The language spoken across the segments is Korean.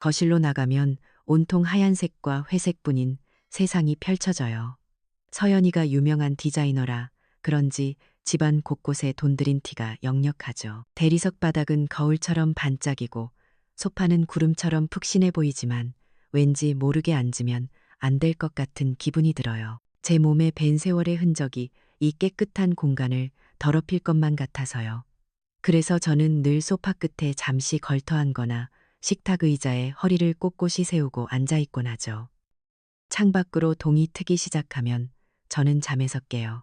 거실로 나가면 온통 하얀색과 회색뿐인 세상이 펼쳐져요. 서연이가 유명한 디자이너라 그런지 집안 곳곳에 돈 들인 티가 역력하죠. 대리석 바닥은 거울처럼 반짝이고 소파는 구름처럼 푹신해 보이지만 왠지 모르게 앉으면 안 될 것 같은 기분이 들어요. 제 몸에 밴 세월의 흔적이 이 깨끗한 공간을 더럽힐 것만 같아서요. 그래서 저는 늘 소파 끝에 잠시 걸터앉거나 식탁 의자에 허리를 꼿꼿이 세우고 앉아있곤 하죠. 창밖으로 동이 트기 시작하면 저는 잠에서 깨요.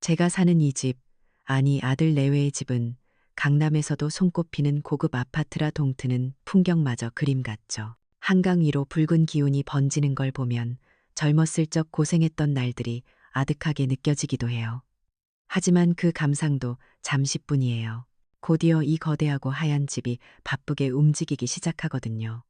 제가 사는 이 집, 아니 아들 내외의 집은 강남에서도 손꼽히는 고급 아파트라 동트는 풍경마저 그림 같죠. 한강 위로 붉은 기운이 번지는 걸 보면 젊었을 적 고생했던 날들이 아득하게 느껴지기도 해요. 하지만 그 감상도 잠시뿐이에요. 곧이어 이 거대하고 하얀 집이 바쁘게 움직이기 시작하거든요.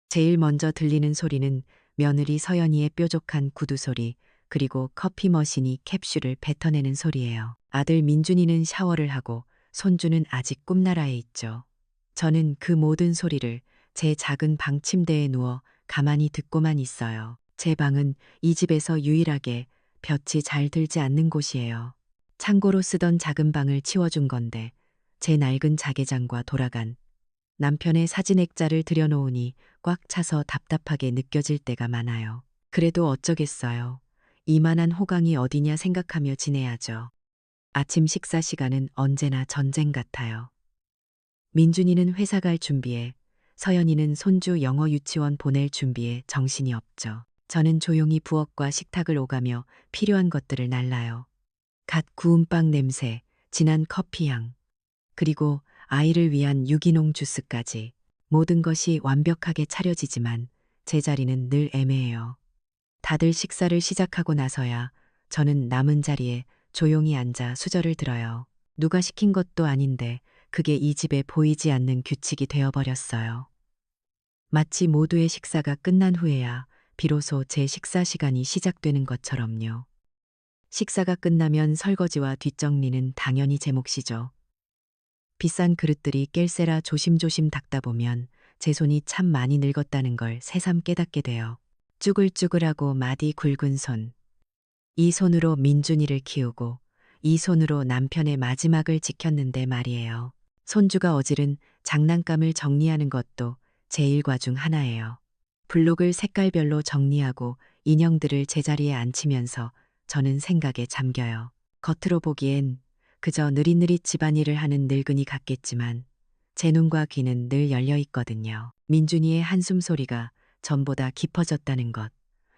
제일 먼저 들리는 소리는 며느리 서연이의 뾰족한 구두 소리, 그리고 커피 머신이 캡슐을 뱉어내는 소리예요. 아들 민준이는 샤워를 하고 손주는 아직 꿈나라에 있죠. 저는 그 모든 소리를 제 작은 방 침대에 누워 가만히 듣고만 있어요. 제 방은 이 집에서 유일하게 볕이 잘 들지 않는 곳이에요. 창고로 쓰던 작은 방을 치워준 건데 제 낡은 자개장과 돌아간 남편의 사진 액자를 들여놓으니 꽉 차서 답답하게 느껴질 때가 많아요. 그래도 어쩌겠어요. 이만한 호강이 어디냐 생각하며 지내야죠. 아침 식사 시간은 언제나 전쟁 같아요. 민준이는 회사 갈 준비에, 서연이는 손주 영어 유치원 보낼 준비에 정신이 없죠. 저는 조용히 부엌과 식탁을 오가며 필요한 것들을 날라요. 갓 구운 빵 냄새, 진한 커피 향, 그리고 아이를 위한 유기농 주스까지 모든 것이 완벽하게 차려지지만 제 자리는 늘 애매해요. 다들 식사를 시작하고 나서야 저는 남은 자리에 조용히 앉아 수저를 들어요. 누가 시킨 것도 아닌데 그게 이 집에 보이지 않는 규칙이 되어버렸어요. 마치 모두의 식사가 끝난 후에야 비로소 제 식사 시간이 시작되는 것처럼요. 식사가 끝나면 설거지와 뒷정리는 당연히 제 몫이죠. 비싼 그릇들이 깰세라 조심조심 닦다 보면 제 손이 참 많이 늙었다는 걸 새삼 깨닫게 돼요. 쭈글쭈글하고 마디 굵은 손. 이 손으로 민준이를 키우고 이 손으로 남편의 마지막을 지켰는데 말이에요. 손주가 어지른 장난감을 정리하는 것도 제 일과 중 하나예요. 블록을 색깔별로 정리하고 인형들을 제자리에 앉히면서 저는 생각에 잠겨요. 겉으로 보기엔 그저 느릿느릿 집안일을 하는 늙은이 같겠지만 제 눈과 귀는 늘 열려 있거든요. 민준이의 한숨 소리가 전보다 깊어졌다는 것,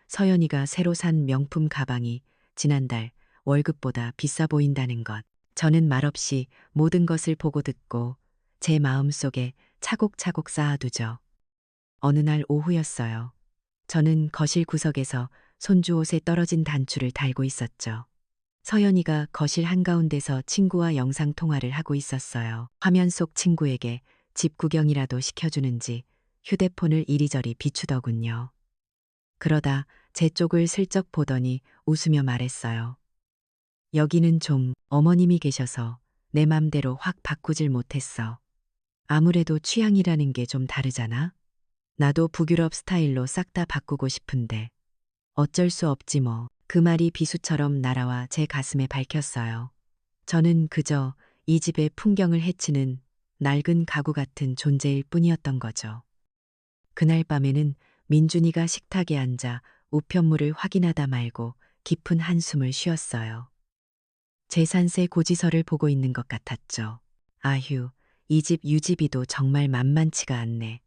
서연이가 새로 산 명품 가방이 지난달 월급보다 비싸 보인다는 것, 저는 말없이 모든 것을 보고 듣고 제 마음속에 차곡차곡 쌓아두죠. 어느 날 오후였어요. 저는 거실 구석에서 손주 옷에 떨어진 단추를 달고 있었죠. 서연이가 거실 한가운데서 친구와 영상통화를 하고 있었어요. 화면 속 친구에게 집 구경이라도 시켜주는지 휴대폰을 이리저리 비추더군요. 그러다 제 쪽을 슬쩍 보더니 웃으며 말했어요. 여기는 좀 어머님이 계셔서 내 맘대로 확 바꾸질 못했어. 아무래도 취향이라는 게 좀 다르잖아? 나도 북유럽 스타일로 싹 다 바꾸고 싶은데 어쩔 수 없지 뭐. 그 말이 비수처럼 날아와 제 가슴에 밝혔어요. 저는 그저 이 집의 풍경을 해치는 낡은 가구 같은 존재일 뿐이었던 거죠. 그날 밤에는 민준이가 식탁에 앉아 우편물을 확인하다 말고 깊은 한숨을 쉬었어요. 재산세 고지서를 보고 있는 것 같았죠. 아휴, 이 집 유지비도 정말 만만치가 않네.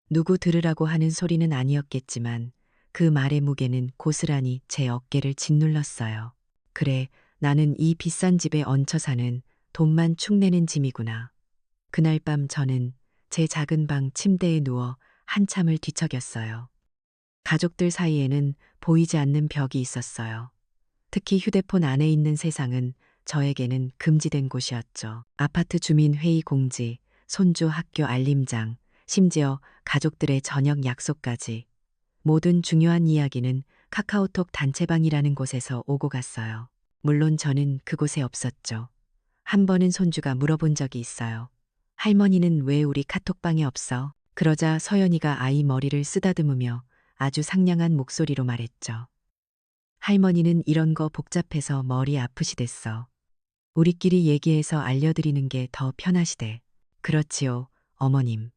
누구 들으라고 하는 소리는 아니었겠지만 그 말의 무게는 고스란히 제 어깨를 짓눌렀어요. 그래, 나는 이 비싼 집에 얹혀 사는 돈만 축내는 짐이구나. 그날 밤 저는 제 작은 방 침대에 누워 한참을 뒤척였어요. 가족들 사이에는 보이지 않는 벽이 있었어요. 특히 휴대폰 안에 있는 세상은 저에게는 금지된 곳이었죠. 아파트 주민 회의 공지, 손주 학교 알림장, 심지어 가족들의 저녁 약속까지. 모든 중요한 이야기는 카카오톡 단체방이라는 곳에서 오고 갔어요. 물론 저는 그곳에 없었죠. 한 번은 손주가 물어본 적이 있어요. 할머니는 왜 우리 카톡방에 없어? 그러자 서연이가 아이 머리를 쓰다듬으며 아주 상냥한 목소리로 말했죠. 할머니는 이런 거 복잡해서 머리 아프시댔어. 우리끼리 얘기해서 알려드리는 게 더 편하시대. 그렇지요, 어머님.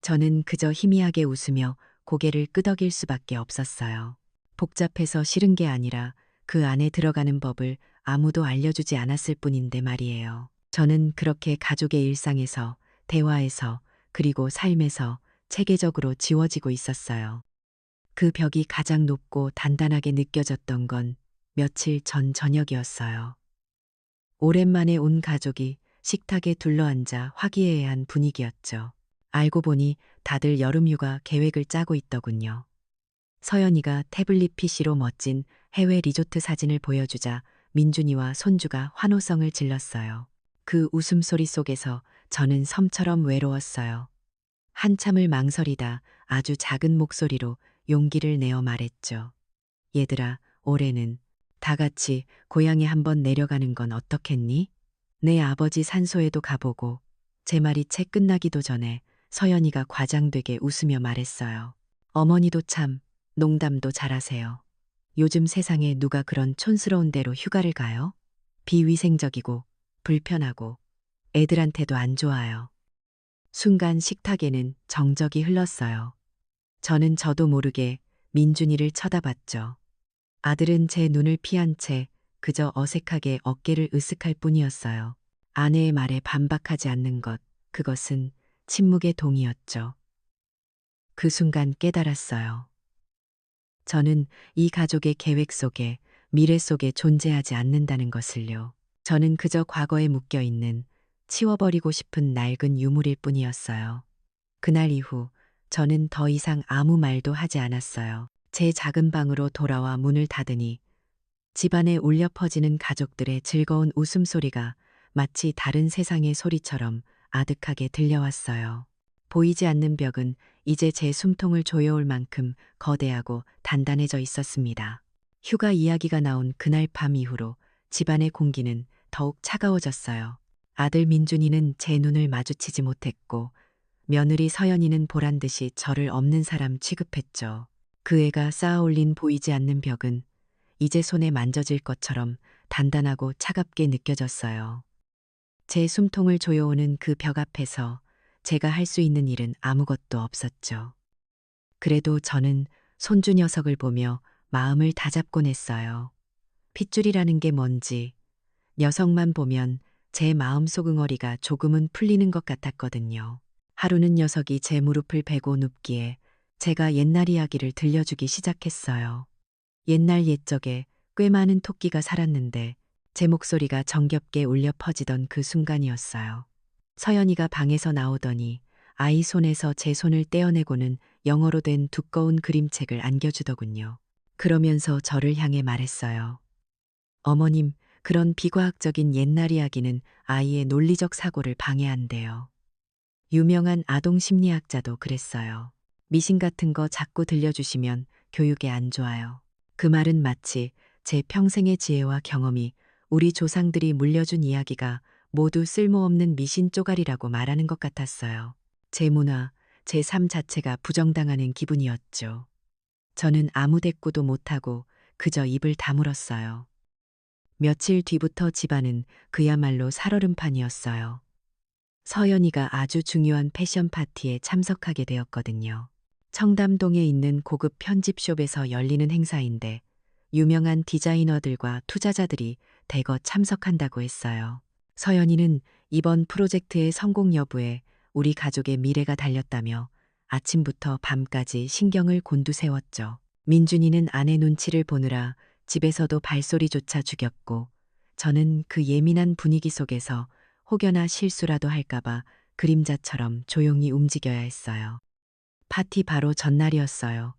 저는 그저 희미하게 웃으며 고개를 끄덕일 수밖에 없었어요. 복잡해서 싫은 게 아니라 그 안에 들어가는 법을 아무도 알려주지 않았을 뿐인데 말이에요. 저는 그렇게 가족의 일상에서, 대화에서, 그리고 삶에서 체계적으로 지워지고 있었어요. 그 벽이 가장 높고 단단하게 느껴졌던 건 며칠 전 저녁이었어요. 오랜만에 온 가족이 식탁에 둘러앉아 화기애애한 분위기였죠. 알고 보니 다들 여름휴가 계획을 짜고 있더군요. 서연이가 태블릿 PC로 멋진 해외 리조트 사진을 보여주자 민준이와 손주가 환호성을 질렀어요. 그 웃음소리 속에서 저는 섬처럼 외로웠어요. 한참을 망설이다 아주 작은 목소리로 용기를 내어 말했죠. 얘들아, 올해는 다 같이 고향에 한번 내려가는 건 어떻겠니? 내 아버지 산소에도 가보고. 제 말이 채 끝나기도 전에 서연이가 과장되게 웃으며 말했어요. 어머니도 참 농담도 잘하세요. 요즘 세상에 누가 그런 촌스러운 데로 휴가를 가요? 비위생적이고 불편하고 애들한테도 안 좋아요. 순간 식탁에는 정적이 흘렀어요. 저는 저도 모르게 민준이를 쳐다봤죠. 아들은 제 눈을 피한 채 그저 어색하게 어깨를 으쓱할 뿐이었어요. 아내의 말에 반박하지 않는 것, 그것은 침묵의 동의였죠. 그 순간 깨달았어요. 저는 이 가족의 계획 속에, 미래 속에 존재하지 않는다는 것을요. 저는 그저 과거에 묶여 있는, 치워버리고 싶은 낡은 유물일 뿐이었어요. 그날 이후 저는 더 이상 아무 말도 하지 않았어요. 제 작은 방으로 돌아와 문을 닫으니 집안에 울려 퍼지는 가족들의 즐거운 웃음소리가 마치 다른 세상의 소리처럼 아득하게 들려왔어요. 보이지 않는 벽은 이제 제 숨통을 조여올 만큼 거대하고 단단해져 있었습니다. 휴가 이야기가 나온 그날 밤 이후로 집안의 공기는 더욱 차가워졌어요. 아들 민준이는 제 눈을 마주치지 못했고 며느리 서연이는 보란 듯이 저를 없는 사람 취급했죠. 그 애가 쌓아올린 보이지 않는 벽은 이제 손에 만져질 것처럼 단단하고 차갑게 느껴졌어요. 제 숨통을 조여오는 그 벽 앞에서 제가 할 수 있는 일은 아무것도 없었죠. 그래도 저는 손주 녀석을 보며 마음을 다잡곤 했어요. 핏줄이라는 게 뭔지 녀석만 보면 제 마음속 응어리가 조금은 풀리는 것 같았거든요. 하루는 녀석이 제 무릎을 베고 눕기에 제가 옛날 이야기를 들려주기 시작했어요. 옛날 옛적에 꽤 많은 토끼가 살았는데 제 목소리가 정겹게 울려 퍼지던 그 순간이었어요. 서연이가 방에서 나오더니 아이 손에서 제 손을 떼어내고는 영어로 된 두꺼운 그림책을 안겨주더군요. 그러면서 저를 향해 말했어요. 어머님, 그런 비과학적인 옛날 이야기는 아이의 논리적 사고를 방해한대요. 유명한 아동 심리학자도 그랬어요. 미신 같은 거 자꾸 들려주시면 교육에 안 좋아요. 그 말은 마치 제 평생의 지혜와 경험이 우리 조상들이 물려준 이야기가 모두 쓸모없는 미신 쪼가리라고 말하는 것 같았어요. 제 문화, 제 삶 자체가 부정당하는 기분이었죠. 저는 아무 대꾸도 못하고 그저 입을 다물었어요. 며칠 뒤부터 집안은 그야말로 살얼음판이었어요. 서연이가 아주 중요한 패션 파티에 참석하게 되었거든요. 청담동에 있는 고급 편집숍에서 열리는 행사인데 유명한 디자이너들과 투자자들이 대거 참석한다고 했어요. 서연이는 이번 프로젝트의 성공 여부에 우리 가족의 미래가 달렸다며 아침부터 밤까지 신경을 곤두세웠죠. 민준이는 아내 눈치를 보느라 집에서도 발소리조차 죽였고 저는 그 예민한 분위기 속에서 혹여나 실수라도 할까봐 그림자처럼 조용히 움직여야 했어요. 파티 바로 전날이었어요.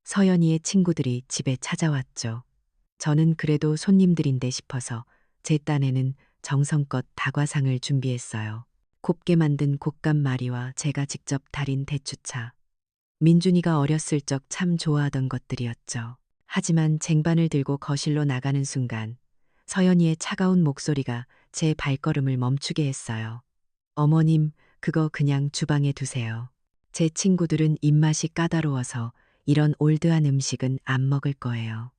서연이의 친구들이 집에 찾아왔죠. 저는 그래도 손님들인데 싶어서 제 딴에는 정성껏 다과상을 준비했어요. 곱게 만든 곶감마리와 제가 직접 달인 대추차. 민준이가 어렸을 적 참 좋아하던 것들이었죠. 하지만 쟁반을 들고 거실로 나가는 순간 서연이의 차가운 목소리가 제 발걸음을 멈추게 했어요. 어머님, 그거 그냥 주방에 두세요. 제 친구들은 입맛이 까다로워서 이런 올드한 음식은 안 먹을 거예요.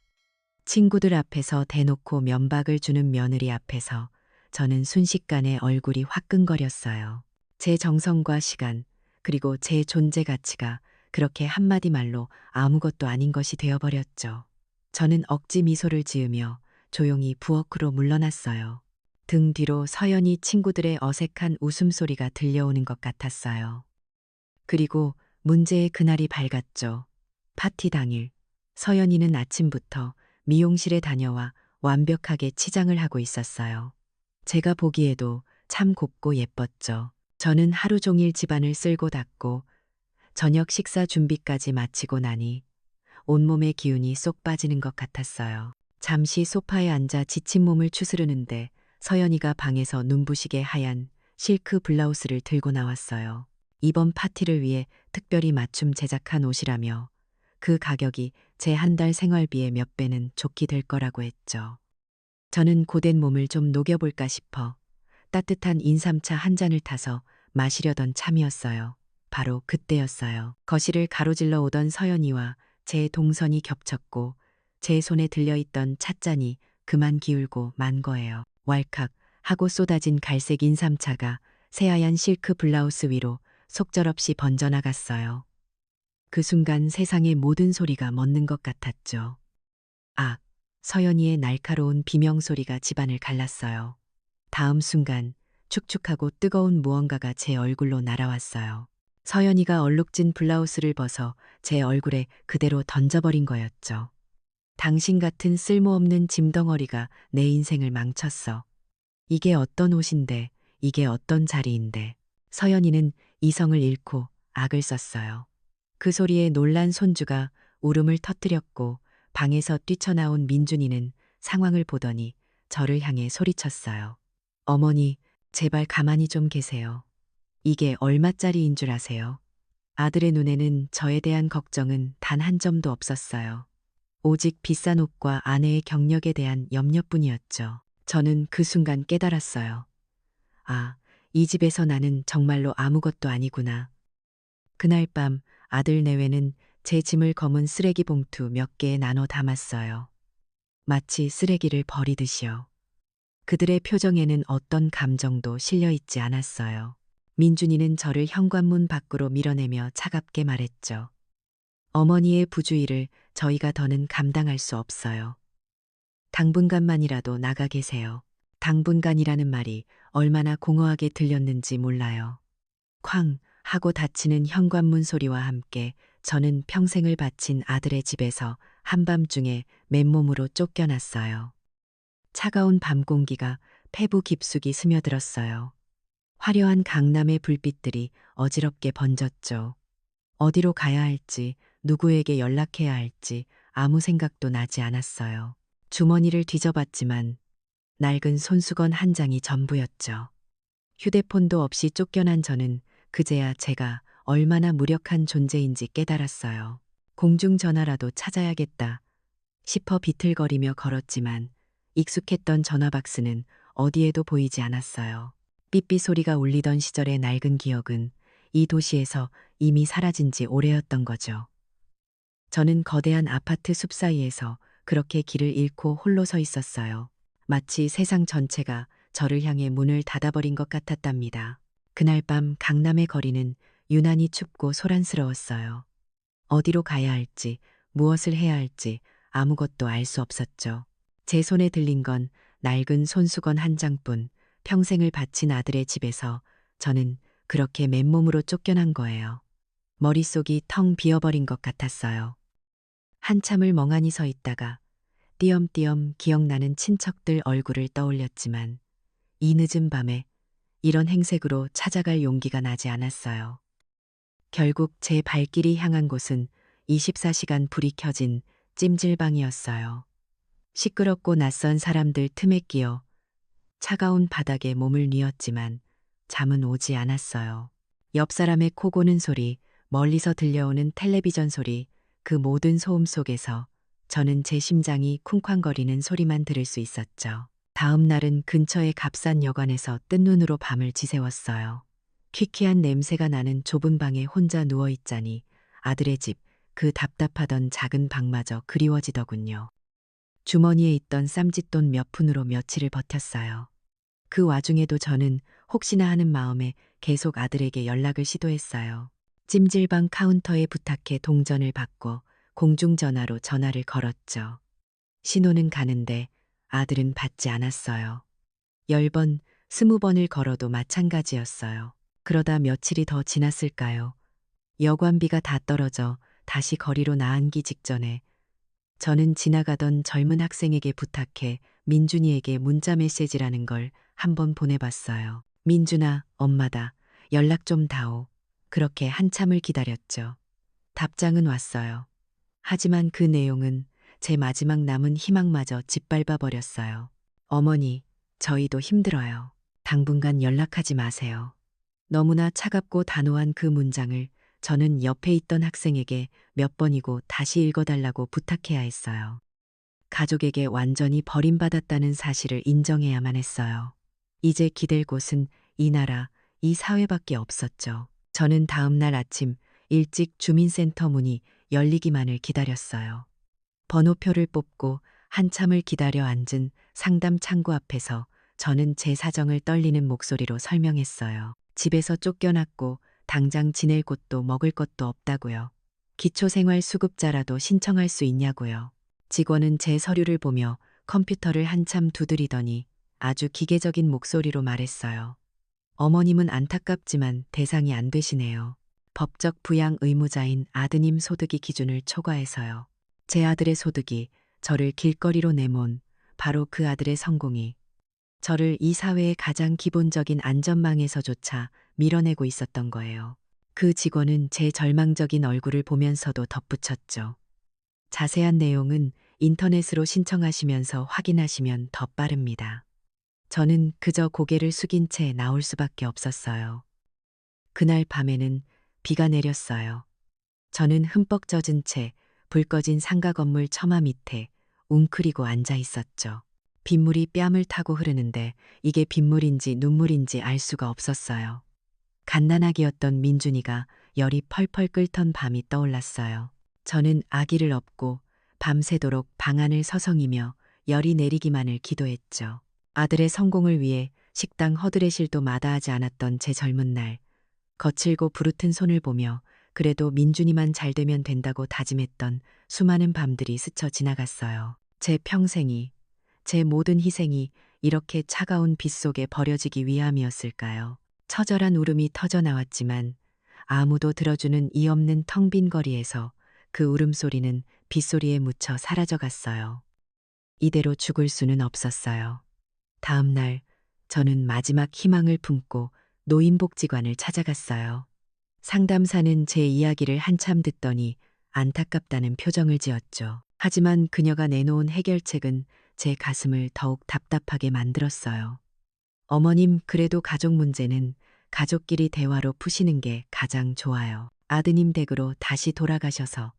친구들 앞에서 대놓고 면박을 주는 며느리 앞에서 저는 순식간에 얼굴이 화끈거렸어요. 제 정성과 시간, 그리고 제 존재 가치가 그렇게 한마디 말로 아무것도 아닌 것이 되어버렸죠. 저는 억지 미소를 지으며 조용히 부엌으로 물러났어요. 등 뒤로 서연이 친구들의 어색한 웃음소리가 들려오는 것 같았어요. 그리고 문제의 그날이 밝았죠. 파티 당일, 서연이는 아침부터 미용실에 다녀와 완벽하게 치장을 하고 있었어요. 제가 보기에도 참 곱고 예뻤죠. 저는 하루 종일 집안을 쓸고 닦고 저녁 식사 준비까지 마치고 나니 온몸의 기운이 쏙 빠지는 것 같았어요. 잠시 소파에 앉아 지친 몸을 추스르는데 서연이가 방에서 눈부시게 하얀 실크 블라우스를 들고 나왔어요. 이번 파티를 위해 특별히 맞춤 제작한 옷이라며 그 가격이 제 한 달 생활비의 몇 배는 좋게 될 거라고 했죠. 저는 고된 몸을 좀 녹여볼까 싶어 따뜻한 인삼차 한 잔을 타서 마시려던 참이었어요. 바로 그때였어요. 거실을 가로질러 오던 서연이와 제 동선이 겹쳤고 제 손에 들려있던 찻잔이 그만 기울고 만 거예요. 왈칵 하고 쏟아진 갈색 인삼차가 새하얀 실크 블라우스 위로 속절없이 번져나갔어요. 그 순간 세상의 모든 소리가 멎는 것 같았죠. 아, 서연이의 날카로운 비명소리가 집안을 갈랐어요. 다음 순간 축축하고 뜨거운 무언가가 제 얼굴로 날아왔어요. 서연이가 얼룩진 블라우스를 벗어 제 얼굴에 그대로 던져버린 거였죠. 당신 같은 쓸모없는 짐덩어리가 내 인생을 망쳤어. 이게 어떤 옷인데, 이게 어떤 자리인데. 서연이는 이성을 잃고 악을 썼어요. 그 소리에 놀란 손주가 울음을 터뜨렸고 방에서 뛰쳐나온 민준이는 상황을 보더니 저를 향해 소리쳤어요. 어머니, 제발 가만히 좀 계세요. 이게 얼마짜리인 줄 아세요? 아들의 눈에는 저에 대한 걱정은 단 한 점도 없었어요. 오직 비싼 옷과 아내의 경력에 대한 염려뿐이었죠. 저는 그 순간 깨달았어요. 아, 이 집에서 나는 정말로 아무것도 아니구나. 그날 밤 아들 내외는 제 짐을 검은 쓰레기 봉투 몇 개에 나눠 담았어요. 마치 쓰레기를 버리듯이요. 그들의 표정에는 어떤 감정도 실려 있지 않았어요. 민준이는 저를 현관문 밖으로 밀어내며 차갑게 말했죠. 어머니의 부주의를 저희가 더는 감당할 수 없어요. 당분간만이라도 나가 계세요. 당분간이라는 말이 얼마나 공허하게 들렸는지 몰라요. 쾅 하고 닫히는 현관문 소리와 함께 저는 평생을 바친 아들의 집에서 한밤중에 맨몸으로 쫓겨났어요. 차가운 밤 공기가 폐부 깊숙이 스며들었어요. 화려한 강남의 불빛들이 어지럽게 번졌죠. 어디로 가야 할지, 누구에게 연락해야 할지 아무 생각도 나지 않았어요. 주머니를 뒤져봤지만 낡은 손수건 한 장이 전부였죠. 휴대폰도 없이 쫓겨난 저는 그제야 제가 얼마나 무력한 존재인지 깨달았어요. 공중전화라도 찾아야겠다 싶어 비틀거리며 걸었지만 익숙했던 전화박스는 어디에도 보이지 않았어요. 삐삐 소리가 울리던 시절의 낡은 기억은 이 도시에서 이미 사라진 지 오래였던 거죠. 저는 거대한 아파트 숲 사이에서 그렇게 길을 잃고 홀로 서 있었어요. 마치 세상 전체가 저를 향해 문을 닫아버린 것 같았답니다. 그날 밤 강남의 거리는 유난히 춥고 소란스러웠어요. 어디로 가야 할지, 무엇을 해야 할지 아무것도 알 수 없었죠. 제 손에 들린 건 낡은 손수건 한 장뿐. 평생을 바친 아들의 집에서 저는 그렇게 맨몸으로 쫓겨난 거예요. 머릿속이 텅 비어버린 것 같았어요. 한참을 멍하니 서 있다가 띄엄띄엄 기억나는 친척들 얼굴을 떠올렸지만 이 늦은 밤에 이런 행색으로 찾아갈 용기가 나지 않았어요. 결국 제 발길이 향한 곳은 24시간 불이 켜진 찜질방이었어요. 시끄럽고 낯선 사람들 틈에 끼어 차가운 바닥에 몸을 뉘었지만 잠은 오지 않았어요. 옆 사람의 코 고는 소리, 멀리서 들려오는 텔레비전 소리, 그 모든 소음 속에서 저는 제 심장이 쿵쾅거리는 소리만 들을 수 있었죠. 다음 날은 근처의 값싼 여관에서 뜬 눈으로 밤을 지새웠어요. 퀴퀴한 냄새가 나는 좁은 방에 혼자 누워 있자니 아들의 집, 그 답답하던 작은 방마저 그리워지더군요. 주머니에 있던 쌈짓돈 몇 푼으로 며칠을 버텼어요. 그 와중에도 저는 혹시나 하는 마음에 계속 아들에게 연락을 시도했어요. 찜질방 카운터에 부탁해 동전을 받고 공중전화로 전화를 걸었죠. 신호는 가는데 아들은 받지 않았어요. 10번, 20번을 걸어도 마찬가지였어요. 그러다 며칠이 더 지났을까요? 여관비가 다 떨어져 다시 거리로 나앉기 직전에 저는 지나가던 젊은 학생에게 부탁해 민준이에게 문자 메시지라는 걸 한번 보내봤어요. 민준아, 엄마다. 연락 좀 다오. 그렇게 한참을 기다렸죠. 답장은 왔어요. 하지만 그 내용은 제 마지막 남은 희망마저 짓밟아 버렸어요. 어머니, 저희도 힘들어요. 당분간 연락하지 마세요. 너무나 차갑고 단호한 그 문장을 저는 옆에 있던 학생에게 몇 번이고 다시 읽어달라고 부탁해야 했어요. 가족에게 완전히 버림받았다는 사실을 인정해야만 했어요. 이제 기댈 곳은 이 나라, 이 사회밖에 없었죠. 저는 다음 날 아침 일찍 주민센터 문이 열리기만을 기다렸어요. 번호표를 뽑고 한참을 기다려 앉은 상담 창구 앞에서 저는 제 사정을 떨리는 목소리로 설명했어요. 집에서 쫓겨났고 당장 지낼 곳도 먹을 것도 없다고요. 기초생활수급자라도 신청할 수 있냐고요. 직원은 제 서류를 보며 컴퓨터를 한참 두드리더니 아주 기계적인 목소리로 말했어요. 어머님은 안타깝지만 대상이 안 되시네요. 법적 부양 의무자인 아드님 소득이 기준을 초과해서요. 제 아들의 소득이 저를 길거리로 내몬 바로 그 아들의 성공이 저를 이 사회의 가장 기본적인 안전망에서조차 밀어내고 있었던 거예요. 그 직원은 제 절망적인 얼굴을 보면서도 덧붙였죠. 자세한 내용은 인터넷으로 신청하시면서 확인하시면 더 빠릅니다. 저는 그저 고개를 숙인 채 나올 수밖에 없었어요. 그날 밤에는 비가 내렸어요. 저는 흠뻑 젖은 채 불 꺼진 상가 건물 처마 밑에 웅크리고 앉아 있었죠. 빗물이 뺨을 타고 흐르는데 이게 빗물인지 눈물인지 알 수가 없었어요. 갓난아기였던 민준이가 열이 펄펄 끓던 밤이 떠올랐어요. 저는 아기를 업고 밤새도록 방 안을 서성이며 열이 내리기만을 기도했죠. 아들의 성공을 위해 식당 허드레실도 마다하지 않았던 제 젊은 날, 거칠고 부르튼 손을 보며 그래도 민준이만 잘 되면 된다고 다짐했던 수많은 밤들이 스쳐 지나갔어요. 제 평생이, 제 모든 희생이 이렇게 차가운 빛 속에 버려지기 위함이었을까요? 처절한 울음이 터져 나왔지만 아무도 들어주는 이 없는 텅 빈 거리에서 그 울음소리는 빗소리에 묻혀 사라져갔어요. 이대로 죽을 수는 없었어요. 다음 날 저는 마지막 희망을 품고 노인복지관을 찾아갔어요. 상담사는 제 이야기를 한참 듣더니 안타깝다는 표정을 지었죠. 하지만 그녀가 내놓은 해결책은 제 가슴을 더욱 답답하게 만들었어요. 어머님, 그래도 가족 문제는 가족끼리 대화로 푸시는 게 가장 좋아요. 아드님 댁으로 다시 돌아가셔서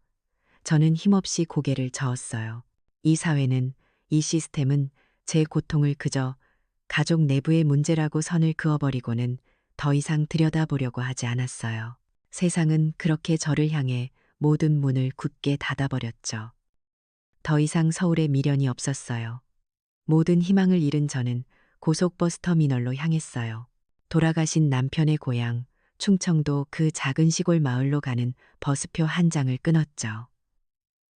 저는 힘없이 고개를 저었어요. 이 사회는, 이 시스템은 제 고통을 그저 가족 내부의 문제라고 선을 그어버리고는 더 이상 들여다보려고 하지 않았어요. 세상은 그렇게 저를 향해 모든 문을 굳게 닫아버렸죠. 더 이상 서울에 미련이 없었어요. 모든 희망을 잃은 저는 고속버스 터미널로 향했어요. 돌아가신 남편의 고향, 충청도 그 작은 시골 마을로 가는 버스표 한 장을 끊었죠.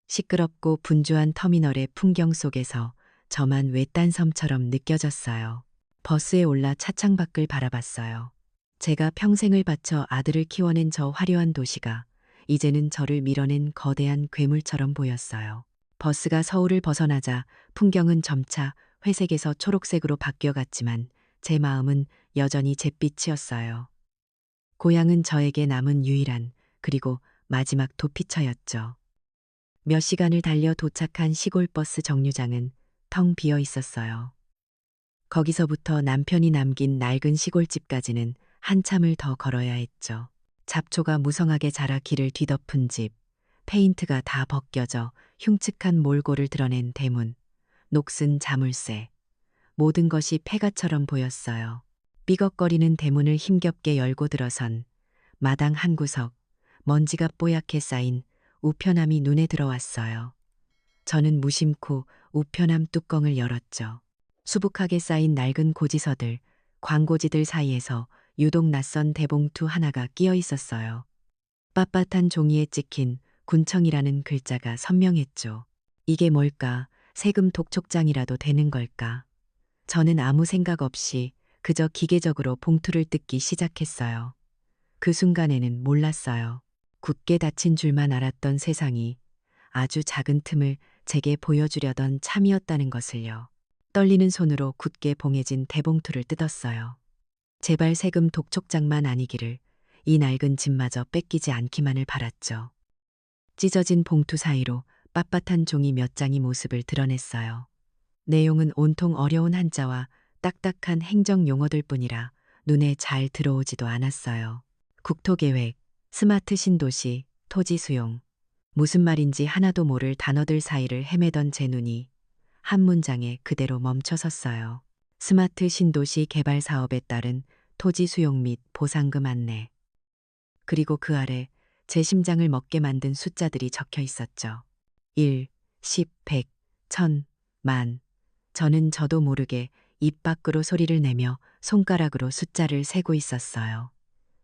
시끄럽고 분주한 터미널의 풍경 속에서 저만 외딴 섬처럼 느껴졌어요. 버스에 올라 차창 밖을 바라봤어요. 제가 평생을 바쳐 아들을 키워낸 저 화려한 도시가 이제는 저를 밀어낸 거대한 괴물처럼 보였어요. 버스가 서울을 벗어나자 풍경은 점차 회색에서 초록색으로 바뀌어갔지만 제 마음은 여전히 잿빛이었어요. 고향은 저에게 남은 유일한 그리고 마지막 도피처였죠. 몇 시간을 달려 도착한 시골 버스 정류장은 텅 비어 있었어요. 거기서부터 남편이 남긴 낡은 시골집까지는 한참을 더 걸어야 했죠. 잡초가 무성하게 자라 길을 뒤덮은 집, 페인트가 다 벗겨져 흉측한 몰골을 드러낸 대문, 녹슨 자물쇠, 모든 것이 폐가처럼 보였어요. 삐걱거리는 대문을 힘겹게 열고 들어선 마당 한 구석, 먼지가 뽀얗게 쌓인 우편함이 눈에 들어왔어요. 저는 무심코 우편함 뚜껑을 열었죠. 수북하게 쌓인 낡은 고지서들, 광고지들 사이에서 유독 낯선 대봉투 하나가 끼어 있었어요. 빳빳한 종이에 찍힌 군청이라는 글자가 선명했죠. 이게 뭘까? 세금 독촉장이라도 되는 걸까? 저는 아무 생각 없이 그저 기계적으로 봉투를 뜯기 시작했어요. 그 순간에는 몰랐어요. 굳게 닫힌 줄만 알았던 세상이 아주 작은 틈을 제게 보여주려던 참이었다는 것을요. 떨리는 손으로 굳게 봉해진 대봉투를 뜯었어요. 제발 세금 독촉장만 아니기를, 이 낡은 짐마저 뺏기지 않기만을 바랐죠. 찢어진 봉투 사이로 빳빳한 종이 몇 장이 모습을 드러냈어요. 내용은 온통 어려운 한자와 딱딱한 행정 용어들 뿐이라 눈에 잘 들어오지도 않았어요. 국토계획, 스마트 신도시, 토지 수용. 무슨 말인지 하나도 모를 단어들 사이를 헤매던 제 눈이 한 문장에 그대로 멈춰섰어요. 스마트 신도시 개발 사업에 따른 토지 수용 및 보상금 안내. 그리고 그 아래 제 심장을 먹게 만든 숫자들이 적혀 있었죠. 1, 10, 100, 1000, 만. 저는 저도 모르게 입 밖으로 소리를 내며 손가락으로 숫자를 세고 있었어요.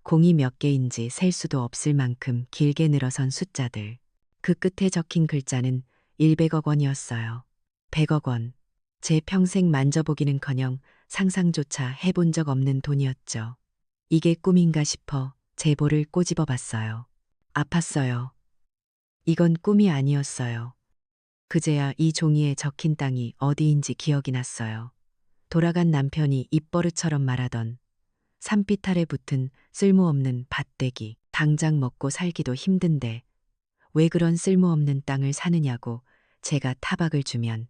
공이 몇 개인지 셀 수도 없을 만큼 길게 늘어선 숫자들. 그 끝에 적힌 글자는 100억 원이었어요. 100억 원. 제 평생 만져보기는커녕 상상조차 해본 적 없는 돈이었죠. 이게 꿈인가 싶어 제 볼을 꼬집어 봤어요. 아팠어요. 이건 꿈이 아니었어요. 그제야 이 종이에 적힌 땅이 어디인지 기억이 났어요. 돌아간 남편이 입버릇처럼 말하던 산빛 아래 붙은 쓸모없는 밭대기. 당장 먹고 살기도 힘든데 왜 그런 쓸모없는 땅을 사느냐고 제가 타박을 주면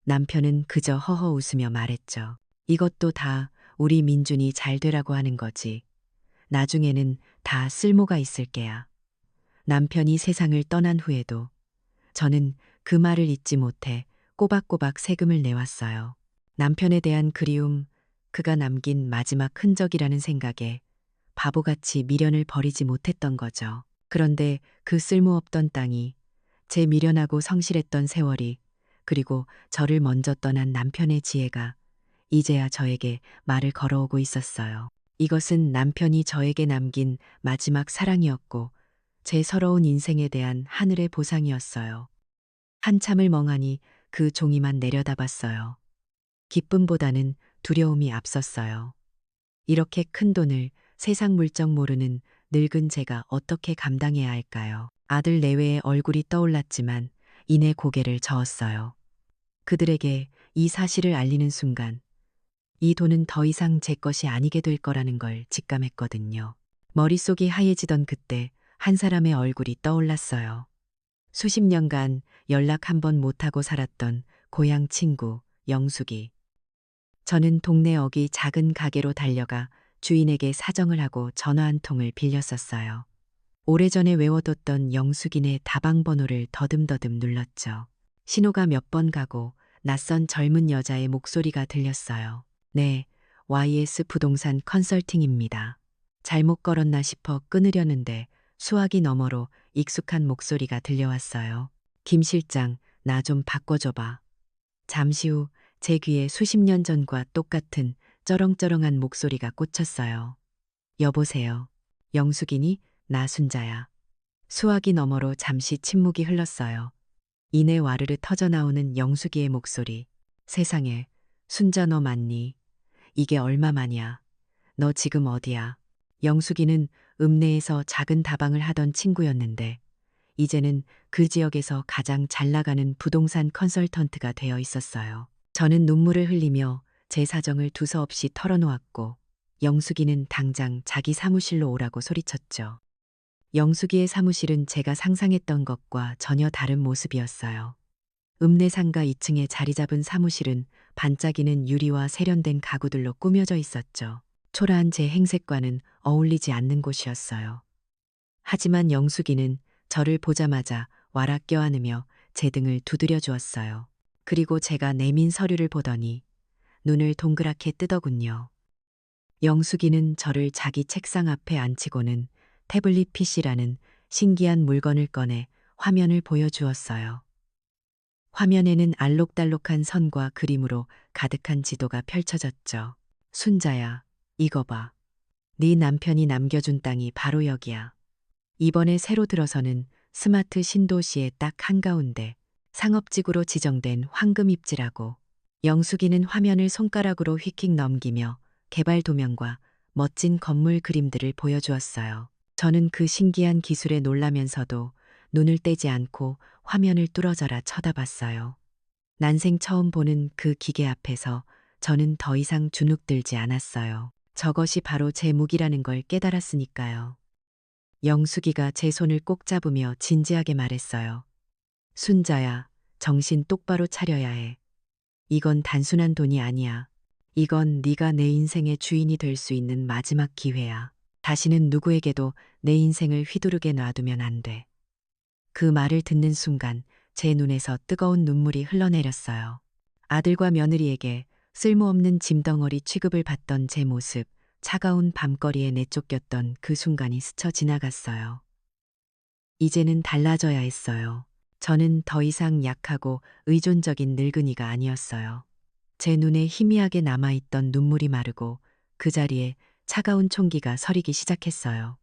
남편은 그저 허허 웃으며 말했죠. 이것도 다 우리 민준이 잘 되라고 하는 거지. 나중에는 다 쓸모가 있을 게야. 남편이 세상을 떠난 후에도 저는 그 말을 잊지 못해 꼬박꼬박 세금을 내왔어요. 남편에 대한 그리움, 그가 남긴 마지막 흔적이라는 생각에 바보같이 미련을 버리지 못했던 거죠. 그런데 그 쓸모없던 땅이, 제 미련하고 성실했던 세월이, 그리고 저를 먼저 떠난 남편의 지혜가 이제야 저에게 말을 걸어오고 있었어요. 이것은 남편이 저에게 남긴 마지막 사랑이었고 제 서러운 인생에 대한 하늘의 보상이었어요. 한참을 멍하니 그 종이만 내려다봤어요. 기쁨보다는 두려움이 앞섰어요. 이렇게 큰 돈을 세상 물정 모르는 늙은 제가 어떻게 감당해야 할까요? 아들 내외의 얼굴이 떠올랐지만 이내 고개를 저었어요. 그들에게 이 사실을 알리는 순간 이 돈은 더 이상 제 것이 아니게 될 거라는 걸 직감했거든요. 머릿속이 하얘지던 그때 한 사람의 얼굴이 떠올랐어요. 수십 년간 연락 한 번 못하고 살았던 고향 친구 영숙이. 저는 동네 어귀 작은 가게로 달려가 주인에게 사정을 하고 전화 한 통을 빌렸었어요. 오래전에 외워뒀던 영숙이네 다방 번호를 더듬더듬 눌렀죠. 신호가 몇 번 가고 낯선 젊은 여자의 목소리가 들렸어요. 네, YS 부동산 컨설팅입니다. 잘못 걸었나 싶어 끊으려는데 수화기 너머로 익숙한 목소리가 들려왔어요. 김 실장, 나 좀 바꿔줘봐. 잠시 후 제 귀에 수십 년 전과 똑같은 쩌렁쩌렁한 목소리가 꽂혔어요. 여보세요. 영숙이니? 나 순자야. 수화기 너머로 잠시 침묵이 흘렀어요. 이내 와르르 터져나오는 영숙이의 목소리. 세상에, 순자 너 맞니? 이게 얼마만이야? 너 지금 어디야? 영숙이는 읍내에서 작은 다방을 하던 친구였는데 이제는 그 지역에서 가장 잘 나가는 부동산 컨설턴트가 되어 있었어요. 저는 눈물을 흘리며 제 사정을 두서없이 털어놓았고 영숙이는 당장 자기 사무실로 오라고 소리쳤죠. 영숙이의 사무실은 제가 상상했던 것과 전혀 다른 모습이었어요. 읍내 상가 2층에 자리 잡은 사무실은 반짝이는 유리와 세련된 가구들로 꾸며져 있었죠. 초라한 제 행색과는 어울리지 않는 곳이었어요. 하지만 영숙이는 저를 보자마자 와락 껴안으며 제 등을 두드려 주었어요. 그리고 제가 내민 서류를 보더니 눈을 동그랗게 뜨더군요. 영숙이는 저를 자기 책상 앞에 앉히고는 태블릿 PC라는 신기한 물건을 꺼내 화면을 보여주었어요. 화면에는 알록달록한 선과 그림으로 가득한 지도가 펼쳐졌죠. 순자야, 이거 봐. 네 남편이 남겨준 땅이 바로 여기야. 이번에 새로 들어서는 스마트 신도시의 딱 한가운데 상업지구로 지정된 황금입지라고. 영숙이는 화면을 손가락으로 휙휙 넘기며 개발 도면과 멋진 건물 그림들을 보여주었어요. 저는 그 신기한 기술에 놀라면서도 눈을 떼지 않고 화면을 뚫어져라 쳐다봤어요. 난생 처음 보는 그 기계 앞에서 저는 더 이상 주눅들지 않았어요. 저것이 바로 제 무기라는 걸 깨달았으니까요. 영숙이가 제 손을 꼭 잡으며 진지하게 말했어요. 순자야, 정신 똑바로 차려야 해. 이건 단순한 돈이 아니야. 이건 네가 내 인생의 주인이 될 수 있는 마지막 기회야. 다시는 누구에게도 내 인생을 휘두르게 놔두면 안 돼. 그 말을 듣는 순간 제 눈에서 뜨거운 눈물이 흘러내렸어요. 아들과 며느리에게 쓸모없는 짐덩어리 취급을 받던 제 모습, 차가운 밤거리에 내쫓겼던 그 순간이 스쳐 지나갔어요. 이제는 달라져야 했어요. 저는 더 이상 약하고 의존적인 늙은이가 아니었어요. 제 눈에 희미하게 남아있던 눈물이 마르고 그 자리에 차가운 총기가 서리기 시작했어요.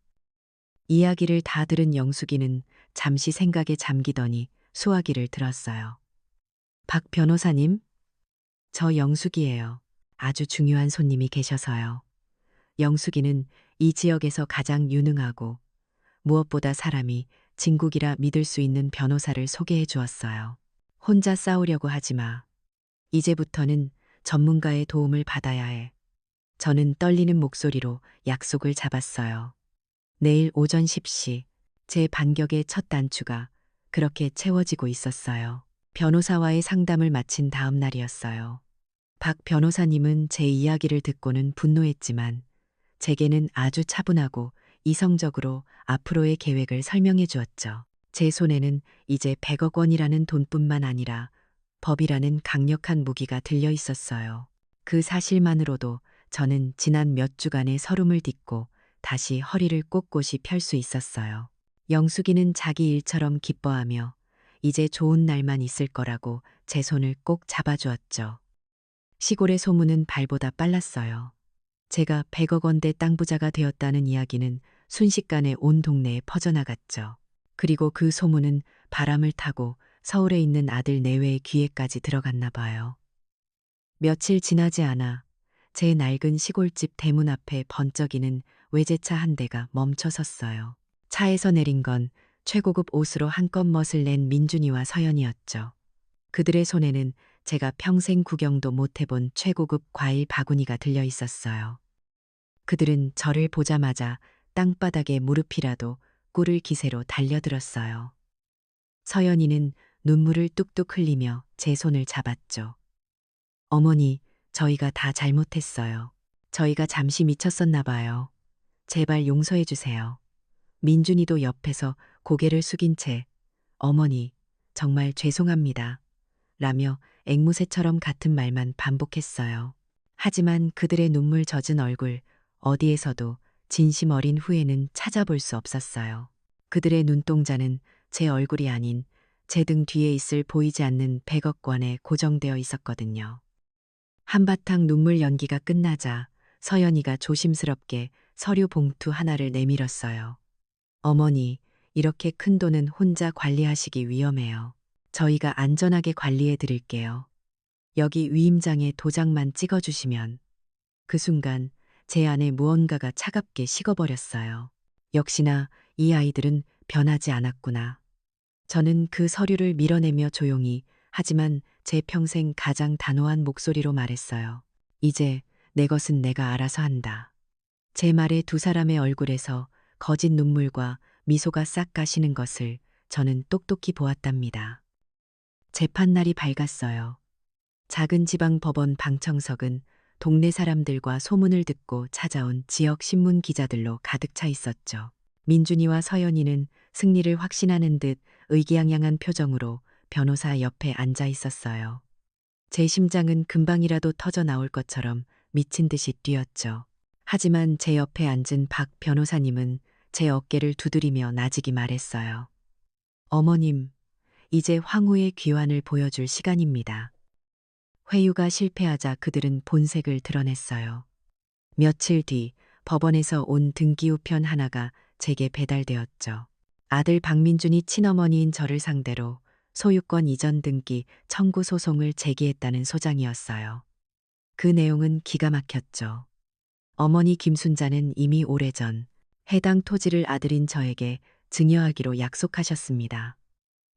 이야기를 다 들은 영숙이는 잠시 생각에 잠기더니 수화기를 들었어요. 박 변호사님, 저 영숙이에요. 아주 중요한 손님이 계셔서요. 영숙이는 이 지역에서 가장 유능하고 무엇보다 사람이 진국이라 믿을 수 있는 변호사를 소개해 주었어요. 혼자 싸우려고 하지 마. 이제부터는 전문가의 도움을 받아야 해. 저는 떨리는 목소리로 약속을 잡았어요. 내일 오전 10시 제 반격의 첫 단추가 그렇게 채워지고 있었어요. 변호사와의 상담을 마친 다음 날이었어요. 박 변호사님은 제 이야기를 듣고는 분노했지만 제게는 아주 차분하고 이성적으로 앞으로의 계획을 설명해 주었죠. 제 손에는 이제 100억 원이라는 돈뿐만 아니라 법이라는 강력한 무기가 들려 있었어요. 그 사실만으로도 저는 지난 몇 주간의 서름을 딛고 다시 허리를 꼿꼿이 펼 수 있었어요. 영숙이는 자기 일처럼 기뻐하며 이제 좋은 날만 있을 거라고 제 손을 꼭 잡아주었죠. 시골의 소문은 발보다 빨랐어요. 제가 100억 원대 땅 부자가 되었다는 이야기는 순식간에 온 동네에 퍼져나갔죠. 그리고 그 소문은 바람을 타고 서울에 있는 아들 내외의 귀에까지 들어갔나 봐요. 며칠 지나지 않아 제 낡은 시골집 대문 앞에 번쩍이는 외제차 한 대가 멈춰 섰어요. 차에서 내린 건 최고급 옷으로 한껏 멋을 낸 민준이와 서연이었죠. 그들의 손에는 제가 평생 구경도 못 해본 최고급 과일 바구니가 들려 있었어요. 그들은 저를 보자마자 땅바닥에 무릎이라도 꿇을 기세로 달려들었어요. 서연이는 눈물을 뚝뚝 흘리며 제 손을 잡았죠. 어머니, 저희가 다 잘못했어요. 저희가 잠시 미쳤었나 봐요. 제발 용서해 주세요. 민준이도 옆에서 고개를 숙인 채 어머니, 정말 죄송합니다. 라며 앵무새처럼 같은 말만 반복했어요. 하지만 그들의 눈물 젖은 얼굴 어디에서도 진심 어린 후회는 찾아볼 수 없었어요. 그들의 눈동자는 제 얼굴이 아닌 제 등 뒤에 있을 보이지 않는 100억 원에 고정되어 있었거든요. 한바탕 눈물 연기가 끝나자 서연이가 조심스럽게 서류 봉투 하나를 내밀었어요. 어머니, 이렇게 큰 돈은 혼자 관리하시기 위험해요. 저희가 안전하게 관리해 드릴게요. 여기 위임장에 도장만 찍어주시면. 그 순간 제 안에 무언가가 차갑게 식어버렸어요. 역시나 이 아이들은 변하지 않았구나. 저는 그 서류를 밀어내며 조용히 하지만 제 평생 가장 단호한 목소리로 말했어요. 이제 내 것은 내가 알아서 한다. 제 말에 두 사람의 얼굴에서 거짓 눈물과 미소가 싹 가시는 것을 저는 똑똑히 보았답니다. 재판날이 밝았어요. 작은 지방 법원 방청석은 동네 사람들과 소문을 듣고 찾아온 지역 신문 기자들로 가득 차 있었죠. 민준이와 서연이는 승리를 확신하는 듯 의기양양한 표정으로 변호사 옆에 앉아 있었어요. 제 심장은 금방이라도 터져 나올 것처럼 미친 듯이 뛰었죠. 하지만 제 옆에 앉은 박 변호사님은 제 어깨를 두드리며 나직이 말했어요. 어머님, 이제 황후의 귀환을 보여줄 시간입니다. 회유가 실패하자 그들은 본색을 드러냈어요. 며칠 뒤 법원에서 온 등기우편 하나가 제게 배달되었죠. 아들 박민준이 친어머니인 저를 상대로 소유권 이전 등기 청구 소송을 제기했다는 소장이었어요. 그 내용은 기가 막혔죠. 어머니 김순자는 이미 오래전 해당 토지를 아들인 저에게 증여하기로 약속하셨습니다.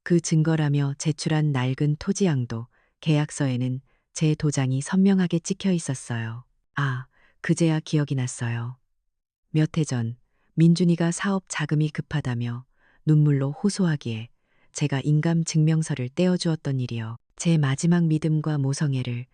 그 증거라며 제출한 낡은 토지양도 계약서에는 제 도장이 선명하게 찍혀 있었어요. 아, 그제야 기억이 났어요. 몇 해 전 민준이가 사업 자금이 급하다며 눈물로 호소하기에 제가 인감 증명서를 떼어주었던 일이요. 제 마지막 믿음과 모성애를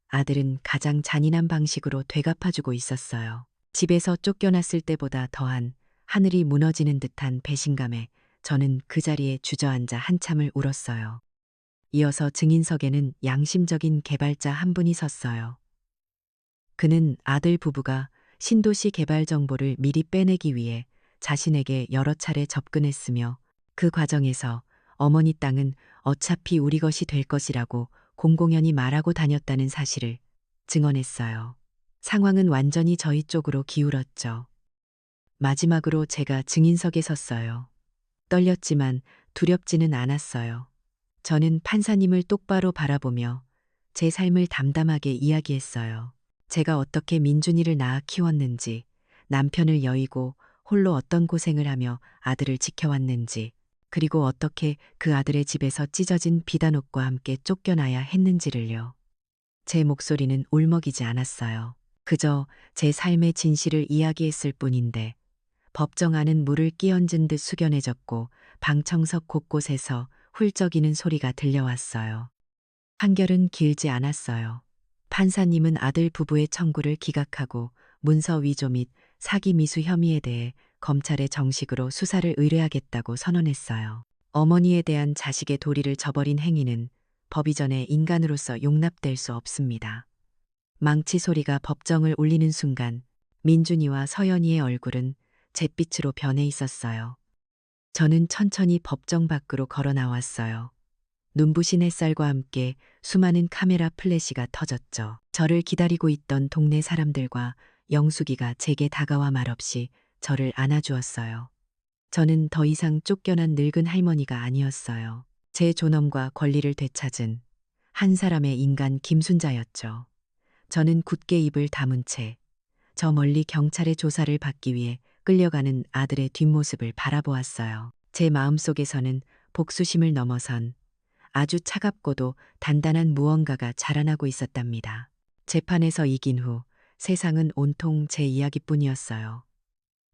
아들은 가장 잔인한 방식으로 되갚아주고 있었어요. 집에서 쫓겨났을 때보다 더한 하늘이 무너지는 듯한 배신감에 저는 그 자리에 주저앉아 한참을 울었어요. 이어서 증인석에는 양심적인 개발자 한 분이 섰어요. 그는 아들 부부가 신도시 개발 정보를 미리 빼내기 위해 자신에게 여러 차례 접근했으며 그 과정에서 어머니 땅은 어차피 우리 것이 될 것이라고 공공연히 말하고 다녔다는 사실을 증언했어요. 상황은 완전히 저희 쪽으로 기울었죠. 마지막으로 제가 증인석에 섰어요. 떨렸지만 두렵지는 않았어요. 저는 판사님을 똑바로 바라보며 제 삶을 담담하게 이야기했어요. 제가 어떻게 민준이를 낳아 키웠는지, 남편을 여의고 홀로 어떤 고생을 하며 아들을 지켜왔는지, 그리고 어떻게 그 아들의 집에서 찢어진 비단옷과 함께 쫓겨나야 했는지를요. 제 목소리는 울먹이지 않았어요. 그저 제 삶의 진실을 이야기했을 뿐인데 법정 안은 물을 끼얹은 듯 숙연해졌고 방청석 곳곳에서 훌쩍이는 소리가 들려왔어요. 판결은 길지 않았어요. 판사님은 아들 부부의 청구를 기각하고 문서 위조 및 사기 미수 혐의에 대해 검찰에 정식으로 수사를 의뢰하겠다고 선언했어요. 어머니에 대한 자식의 도리를 저버린 행위는 법 이전에 인간으로서 용납될 수 없습니다. 망치 소리가 법정을 울리는 순간 민준이와 서연이의 얼굴은 잿빛으로 변해 있었어요. 저는 천천히 법정 밖으로 걸어 나왔어요. 눈부신 햇살과 함께 수많은 카메라 플래시가 터졌죠. 저를 기다리고 있던 동네 사람들과 영숙이가 제게 다가와 말없이 저를 안아주었어요. 저는 더 이상 쫓겨난 늙은 할머니가 아니었어요. 제 존엄과 권리를 되찾은 한 사람의 인간 김순자였죠. 저는 굳게 입을 다문 채 저 멀리 경찰의 조사를 받기 위해 끌려가는 아들의 뒷모습을 바라보았어요. 제 마음속에서는 복수심을 넘어선 아주 차갑고도 단단한 무언가가 자라나고 있었답니다. 재판에서 이긴 후 세상은 온통 제 이야기뿐이었어요.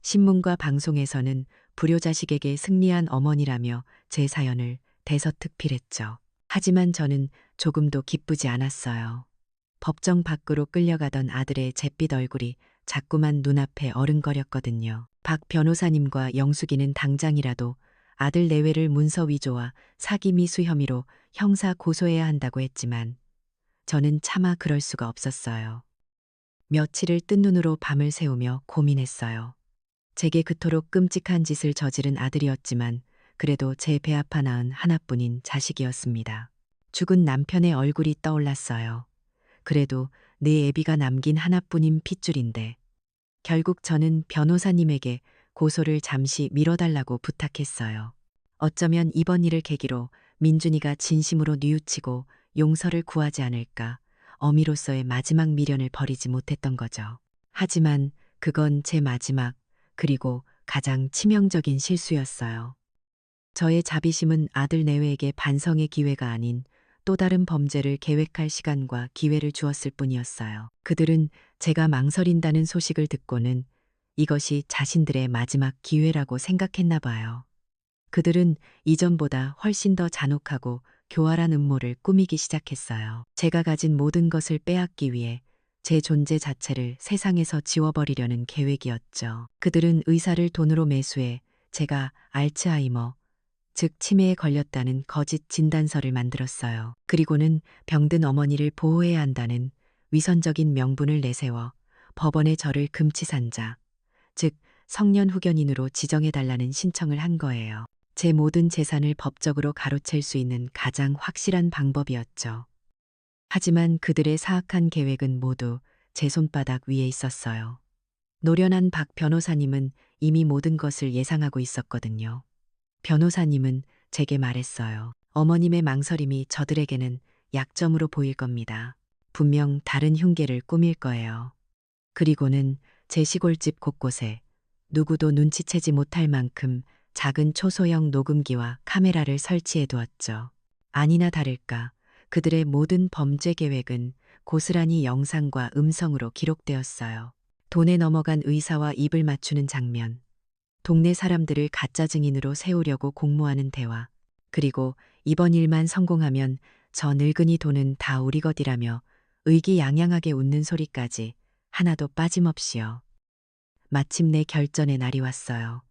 신문과 방송에서는 불효자식에게 승리한 어머니라며 제 사연을 대서특필했죠. 하지만 저는 조금도 기쁘지 않았어요. 법정 밖으로 끌려가던 아들의 잿빛 얼굴이 자꾸만 눈앞에 어른거렸거든요. 박 변호사님과 영숙이는 당장이라도 아들 내외를 문서 위조와 사기 미수 혐의로 형사 고소해야 한다고 했지만 저는 차마 그럴 수가 없었어요. 며칠을 뜬 눈으로 밤을 새우며 고민했어요. 제게 그토록 끔찍한 짓을 저지른 아들이었지만 그래도 제 배 아파 낳은 하나뿐인 자식이었습니다. 죽은 남편의 얼굴이 떠올랐어요. 그래도 내 애비가 남긴 하나뿐인 핏줄인데 결국 저는 변호사님에게 고소를 잠시 미뤄달라고 부탁했어요. 어쩌면 이번 일을 계기로 민준이가 진심으로 뉘우치고 용서를 구하지 않을까 어미로서의 마지막 미련을 버리지 못했던 거죠. 하지만 그건 제 마지막 그리고 가장 치명적인 실수였어요. 저의 자비심은 아들 내외에게 반성의 기회가 아닌 또 다른 범죄를 계획할 시간과 기회를 주었을 뿐이었어요. 그들은 제가 망설인다는 소식을 듣고는 이것이 자신들의 마지막 기회라고 생각했나 봐요. 그들은 이전보다 훨씬 더 잔혹하고 교활한 음모를 꾸미기 시작했어요. 제가 가진 모든 것을 빼앗기 위해 제 존재 자체를 세상에서 지워버리려는 계획이었죠. 그들은 의사를 돈으로 매수해 제가 알츠하이머, 즉 치매에 걸렸다는 거짓 진단서를 만들었어요. 그리고는 병든 어머니를 보호해야 한다는 위선적인 명분을 내세워 법원에 저를 금치산자, 즉 성년 후견인으로 지정해달라는 신청을 한 거예요. 제 모든 재산을 법적으로 가로챌 수 있는 가장 확실한 방법이었죠. 하지만 그들의 사악한 계획은 모두 제 손바닥 위에 있었어요. 노련한 박 변호사님은 이미 모든 것을 예상하고 있었거든요. 변호사님은 제게 말했어요. 어머님의 망설임이 저들에게는 약점으로 보일 겁니다. 분명 다른 흉계를 꾸밀 거예요. 그리고는 제 시골집 곳곳에 누구도 눈치채지 못할 만큼 작은 초소형 녹음기와 카메라를 설치해 두었죠. 아니나 다를까 그들의 모든 범죄 계획은 고스란히 영상과 음성으로 기록되었어요. 돈에 넘어간 의사와 입을 맞추는 장면, 동네 사람들을 가짜 증인으로 세우려고 공모하는 대화, 그리고 이번 일만 성공하면 저 늙은이 돈은 다 우리 것이라며 의기양양하게 웃는 소리까지 하나도 빠짐없이요. 마침내 결전의 날이 왔어요.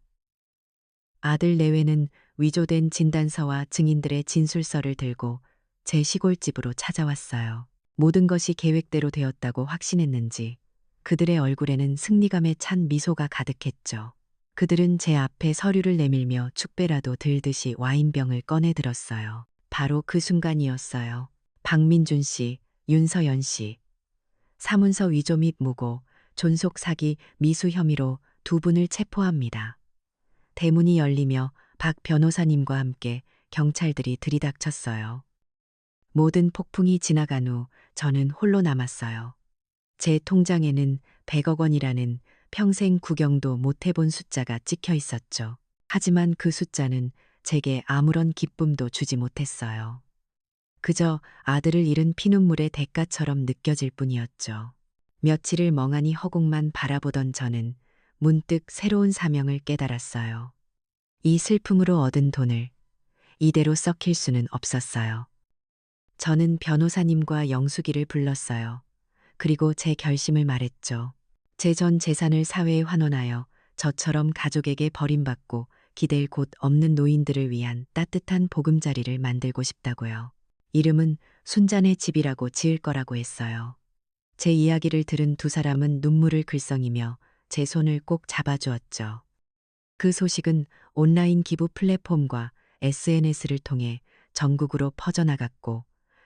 아들 내외는 위조된 진단서와 증인들의 진술서를 들고 제 시골집으로 찾아왔어요. 모든 것이 계획대로 되었다고 확신했는지 그들의 얼굴에는 승리감에 찬 미소가 가득했죠. 그들은 제 앞에 서류를 내밀며 축배라도 들듯이 와인병을 꺼내 들었어요. 바로 그 순간이었어요. 박민준 씨, 윤서연 씨, 사문서 위조 및 무고, 존속 사기, 미수 혐의로 두 분을 체포합니다. 대문이 열리며 박 변호사님과 함께 경찰들이 들이닥쳤어요. 모든 폭풍이 지나간 후 저는 홀로 남았어요. 제 통장에는 100억 원이라는 평생 구경도 못 해본 숫자가 찍혀 있었죠. 하지만 그 숫자는 제게 아무런 기쁨도 주지 못했어요. 그저 아들을 잃은 피눈물의 대가처럼 느껴질 뿐이었죠. 며칠을 멍하니 허공만 바라보던 저는 문득 새로운 사명을 깨달았어요. 이 슬픔으로 얻은 돈을 이대로 썩힐 수는 없었어요. 저는 변호사님과 영숙이를 불렀어요. 그리고 제 결심을 말했죠. 제 전 재산을 사회에 환원하여 저처럼 가족에게 버림받고 기댈 곳 없는 노인들을 위한 따뜻한 보금자리를 만들고 싶다고요. 이름은 순잔의 집이라고 지을 거라고 했어요. 제 이야기를 들은 두 사람은 눈물을 글썽이며 제 손을 꼭 잡아주었죠. 그 소식은 온라인 기부 플랫폼과 SNS를 통해 전국으로 퍼져나갔고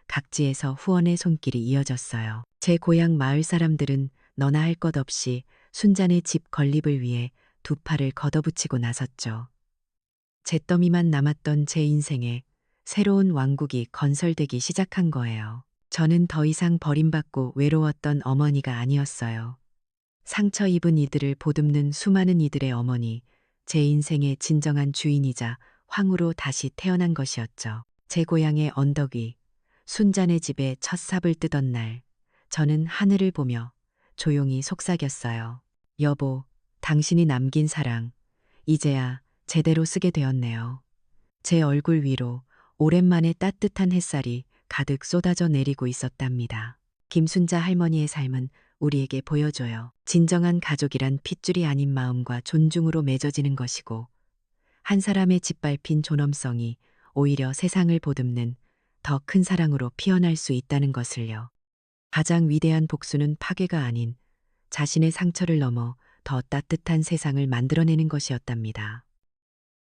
각지에서 후원의 손길이 이어졌어요. 제 고향 마을 사람들은 너나 할 것 없이 순잔의 집 건립을 위해 두 팔을 걷어붙이고 나섰죠. 잿더미만 남았던 제 인생에 새로운 왕국이 건설되기 시작한 거예요. 저는 더 이상 버림받고 외로웠던 어머니가 아니었어요. 상처 입은 이들을 보듬는 수많은 이들의 어머니, 제 인생의 진정한 주인이자 황후로 다시 태어난 것이었죠. 제 고향의 언덕 위, 순잔의 집에 첫 삽을 뜨던 날, 저는 하늘을 보며 조용히 속삭였어요. 여보, 당신이 남긴 사랑, 이제야 제대로 쓰게 되었네요. 제 얼굴 위로 오랜만에 따뜻한 햇살이 가득 쏟아져 내리고 있었답니다. 김순자 할머니의 삶은 우리에게 보여줘요. 진정한 가족이란 핏줄이 아닌 마음과 존중으로 맺어지는 것이고, 한 사람의 짓밟힌 존엄성이 오히려 세상을 보듬는 더 큰 사랑으로 피어날 수 있다는 것을요. 가장 위대한 복수는 파괴가 아닌 자신의 상처를 넘어 더 따뜻한 세상을 만들어내는 것이었답니다.